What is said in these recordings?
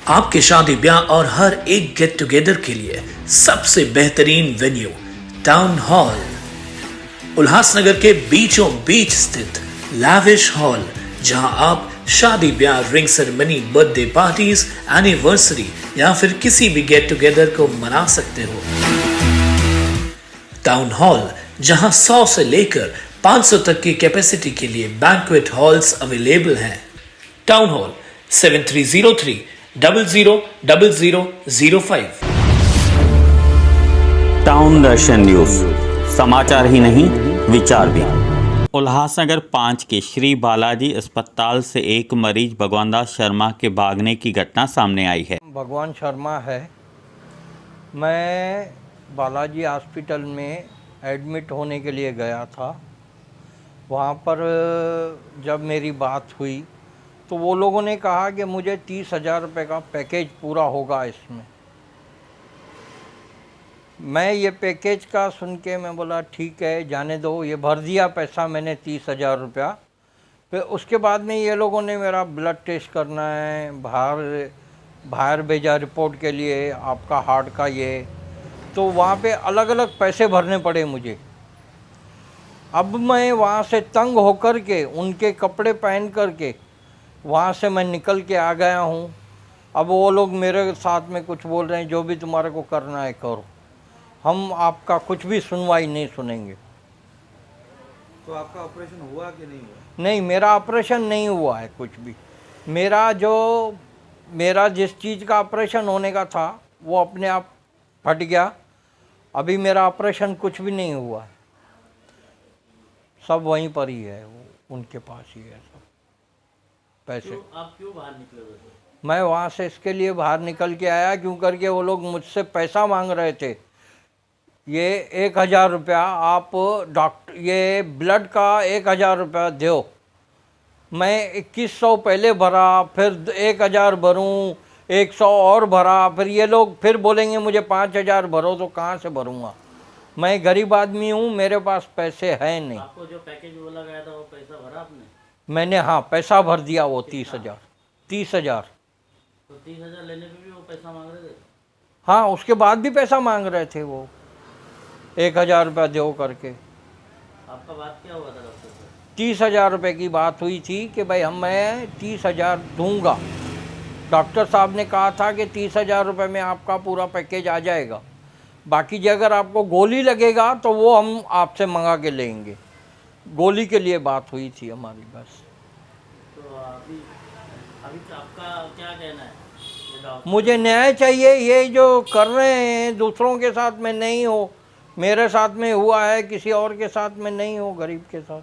आपके शादी ब्याह और हर एक गेट टुगेदर के लिए सबसे बेहतरीन वेन्यू टाउन हॉल, उल्लासनगर के बीचों बीच स्थित लैविश हॉल, जहां आप शादी ब्याह, ring ceremony, birthday parties, anniversary या फिर किसी भी गेट टुगेदर को मना सकते हो। टाउन हॉल, जहां 100 से लेकर 500 तक की कैपेसिटी के लिए बैंक्वेट हॉल्स अवेलेबल हैं। Town hall 7303000005। टाउन दर्शन न्यूज, समाचार ही नहीं विचार भी। उल्लासनगर 5 के श्री बालाजी अस्पताल से एक मरीज भगवान दास शर्मा के भागने की घटना सामने आई है। भगवान शर्मा है। मैं बालाजी हॉस्पिटल में एडमिट होने के लिए गया था। वहाँ पर जब मेरी बात हुई तो वो लोगों ने कहा कि मुझे 30,000 रुपये का पैकेज पूरा होगा इसमें। मैं ये पैकेज का सुन के मैं बोला ठीक है जाने दो, ये भर दिया पैसा मैंने 30,000 रुपया। फिर उसके बाद में ये लोगों ने मेरा ब्लड टेस्ट करना है, बाहर भेजा रिपोर्ट के लिए, आपका हार्ट का ये, तो वहाँ पे अलग अलग पैसे भरने पड़े मुझे। अब मैं वहाँ से तंग होकर के उनके कपड़े पहन कर के वहाँ से मैं निकल के आ गया हूँ। अब वो लोग मेरे साथ में कुछ बोल रहे हैं, जो भी तुम्हारे को करना है करो, हम आपका कुछ भी सुनवाई नहीं सुनेंगे। तो आपका ऑपरेशन हुआ कि नहीं हुआ? नहीं, मेरा ऑपरेशन नहीं हुआ है कुछ भी। मेरा जिस चीज़ का ऑपरेशन होने का था वो अपने आप फट गया। अभी मेरा ऑपरेशन कुछ भी नहीं हुआ है, सब वहीं पर ही है, वो उनके पास ही है सब पैसे। आप क्यों बाहर निकले हुए थे? मैं वहाँ से इसके लिए बाहर निकल के आया क्यों करके वो लोग मुझसे पैसा मांग रहे थे। ये 1,000 रुपया आप डॉक्टर, ये ब्लड का 1,000 रुपया दो। मैं 2100 पहले भरा, फिर 1,000 भरूँ, 100 और भरा, फिर ये लोग फिर बोलेंगे मुझे 5,000 भरो, तो कहाँ से भरूँगा? मैं गरीब आदमी हूँ, मेरे पास पैसे हैं नहीं। आपको जो पैकेज बोला गया था वो पैसा भरा आपने? मैंने हाँ पैसा भर दिया, वो 30,000। 30,000। तो 30,000 लेने पे भी वो पैसा मांग रहे थे? हाँ, उसके बाद भी पैसा मांग रहे थे वो, 1,000 रुपया दो करके। आपका बात क्या हुआ था डॉक्टर से? 30,000 रुपये की बात हुई थी कि भाई मैं 30,000 दूंगा। डॉक्टर साहब ने कहा था कि 30,000 रुपये में आपका पूरा पैकेज आ जाएगा, बाकी जो अगर आपको गोली लगेगा तो वो हम आपसे मंगा के लेंगे। गोली के लिए बात हुई थी हमारी बस। तो अभी आपका क्या कहना है? मुझे न्याय चाहिए। ये जो कर रहे हैं दूसरों के साथ में नहीं हो, मेरे साथ में हुआ है, किसी और के साथ में नहीं हो, गरीब के साथ।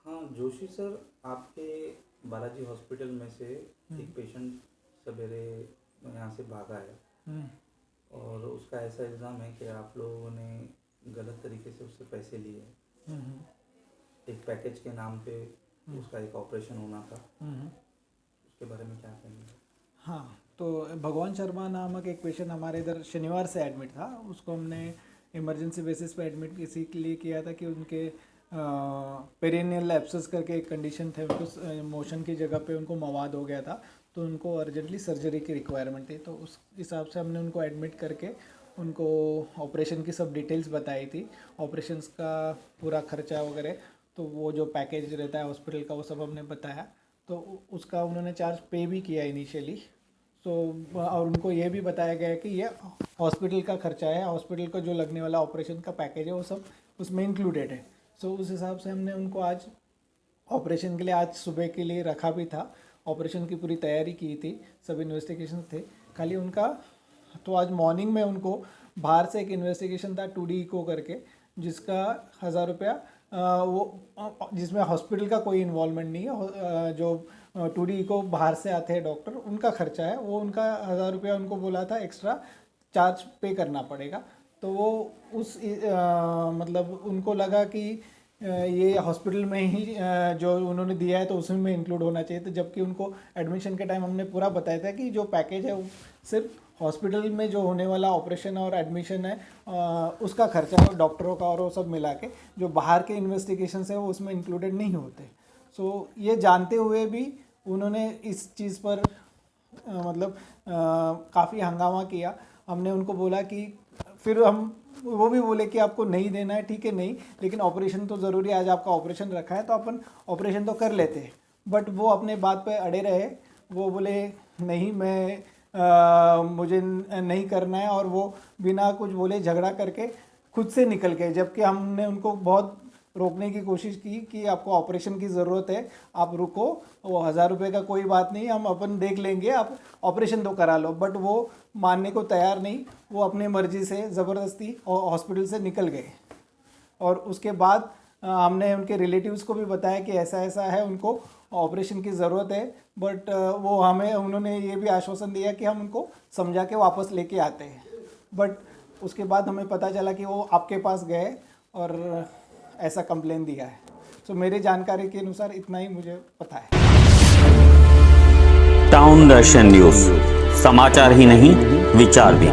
हाँ जोशी सर, आपके बालाजी हॉस्पिटल में से एक पेशेंट सवेरे यहाँ से भागा है और उसका ऐसा इल्ज़ाम है कि आप लोगों ने गलत तरीके से उससे पैसे लिए। एक पैकेज के नाम पे उसका एक ऑपरेशन होना था, उसके बारे में क्या कहेंगे? हाँ, तो भगवान शर्मा नामक एक पेशेंट हमारे इधर शनिवार से एडमिट था। उसको हमने इमरजेंसी बेसिस पे एडमिट इसी के लिए किया था कि उनके पेरिनियल एब्सेस करके एक कंडीशन थे, उनको मोशन की जगह पे उनको मवाद हो गया था, तो उनको अर्जेंटली सर्जरी की रिक्वायरमेंट थी। तो उस हिसाब से हमने उनको एडमिट करके उनको ऑपरेशन की सब डिटेल्स बताई थी, ऑपरेशंस का पूरा खर्चा वगैरह, तो वो जो पैकेज रहता है हॉस्पिटल का वो सब हमने बताया। तो उसका उन्होंने चार्ज पे भी किया इनिशियली। और उनको ये भी बताया गया है कि ये हॉस्पिटल का खर्चा है, हॉस्पिटल को जो लगने वाला ऑपरेशन का पैकेज है वो सब उसमें इंक्लूडेड है। उस हिसाब से हमने उनको आज ऑपरेशन के लिए आज सुबह के लिए रखा भी था। ऑपरेशन की पूरी तैयारी की थी, सब इन्वेस्टिगेशन थे, खाली उनका तो आज मॉर्निंग में उनको बाहर से एक इन्वेस्टिगेशन था 2D इको करके, जिसका 1,000 रुपया वो जिसमें हॉस्पिटल का कोई इन्वॉल्वमेंट नहीं है। जो 2D इको बाहर से आते हैं डॉक्टर, उनका खर्चा है, वो उनका 1,000 रुपया उनको बोला था एक्स्ट्रा चार्ज पे करना पड़ेगा। तो वो उस मतलब उनको लगा कि ये हॉस्पिटल में ही जो उन्होंने दिया है तो उसमें में इंक्लूड होना चाहिए। तो जबकि उनको एडमिशन के टाइम हमने पूरा बताया था कि जो पैकेज है वो सिर्फ हॉस्पिटल में जो होने वाला ऑपरेशन और एडमिशन है उसका खर्चा है, डॉक्टरों का और वो सब मिला के, जो बाहर के इन्वेस्टिगेशन है वो उसमें इंक्लूडेड नहीं होते। ये जानते हुए भी उन्होंने इस चीज़ पर मतलब काफ़ी हंगामा किया। हमने उनको बोला कि फिर वो भी बोले कि आपको नहीं देना है, ठीक है नहीं, लेकिन ऑपरेशन तो ज़रूरी है, आज आपका ऑपरेशन रखा है तो अपन ऑपरेशन तो कर लेते। बट वो अपने बात पे अड़े रहे। वो बोले नहीं, मुझे नहीं करना है, और वो बिना कुछ बोले झगड़ा करके खुद से निकल गए। जबकि हमने उनको बहुत रोकने की कोशिश की कि आपको ऑपरेशन की ज़रूरत है, आप रुको, वो 1000 रुपये का कोई बात नहीं, हम अपन देख लेंगे, आप ऑपरेशन तो करा लो। बट वो मानने को तैयार नहीं, वो अपनी मर्जी से ज़बरदस्ती हॉस्पिटल से निकल गए। और उसके बाद हमने उनके रिलेटिव्स को भी बताया कि ऐसा ऐसा है, उनको ऑपरेशन की ज़रूरत है। बट उन्होंने ये भी आश्वासन दिया कि हम उनको समझा के वापस लेके आते हैं। बट उसके बाद हमें पता चला कि वो आपके पास गए और ऐसा कंप्लेन दिया है। तो मेरी जानकारी के अनुसार इतना ही मुझे पता है। टाउन दर्शन न्यूज़, समाचार ही नहीं, विचार भी।